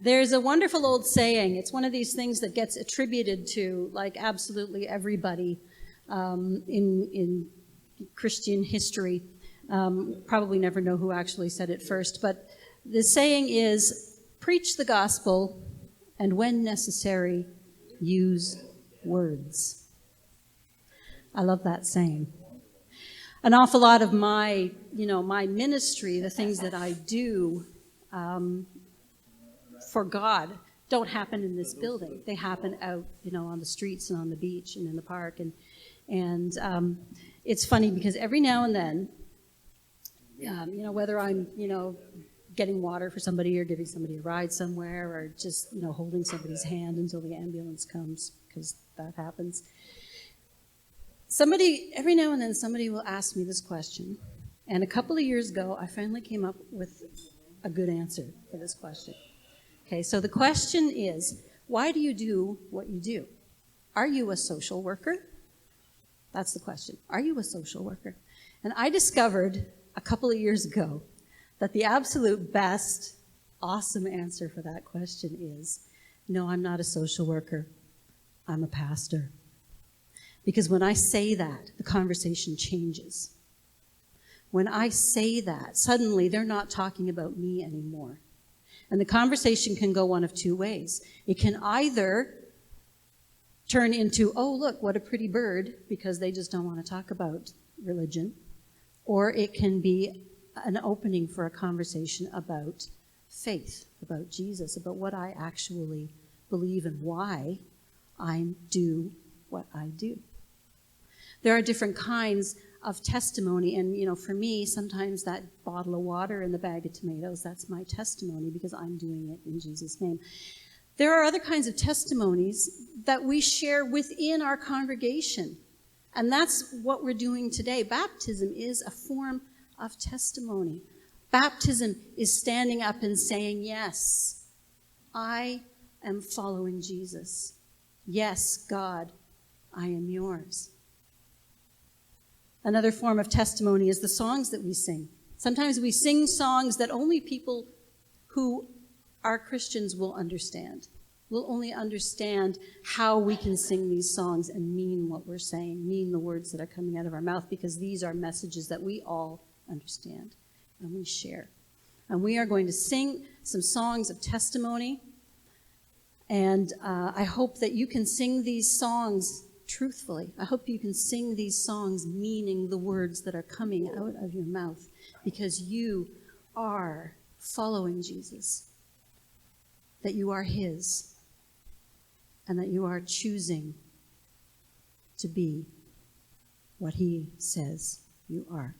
There's a wonderful old saying. It's one of these things that gets attributed to like absolutely everybody in Christian history. Probably never know who actually said it first, but the saying is, preach the gospel and when necessary, use words. I love that saying. An awful lot of my ministry, the things that I do for God, don't happen in this building. They happen out, on the streets and on the beach and in the park. And it's funny because every now and then, whether I'm, getting water for somebody or giving somebody a ride somewhere or just, holding somebody's hand until the ambulance comes, because that happens. Every now and then somebody will ask me this question. And a couple of years ago, I finally came up with a good answer for this question. Okay, so the question is, why do you do what you do? Are you a social worker? That's the question. Are you a social worker? And I discovered a couple of years ago that the absolute best, awesome answer for that question is, no, I'm not a social worker. I'm a pastor. Because when I say that, the conversation changes. When I say that, suddenly they're not talking about me anymore. And the conversation can go one of two ways. It can either turn into, oh, look, what a pretty bird, because they just don't want to talk about religion. Or it can be an opening for a conversation about faith, about Jesus, about what I actually believe and why I do what I do. There are different kinds of testimony, and for me, sometimes that bottle of water and the bag of tomatoes, that's my testimony because I'm doing it in Jesus' name. There are other kinds of testimonies that we share within our congregation, and that's what we're doing today. Baptism is a form of testimony. Baptism is standing up and saying, yes, I am following Jesus. Yes, God, I am yours. Another form of testimony is the songs that we sing. Sometimes we sing songs that only people who are Christians will understand. We'll only understand how we can sing these songs and mean what we're saying, mean the words that are coming out of our mouth, because these are messages that we all understand and we share. And we are going to sing some songs of testimony, and I hope that you can sing these songs truthfully. I hope you can sing these songs meaning the words that are coming out of your mouth, because you are following Jesus, that you are his, and that you are choosing to be what he says you are.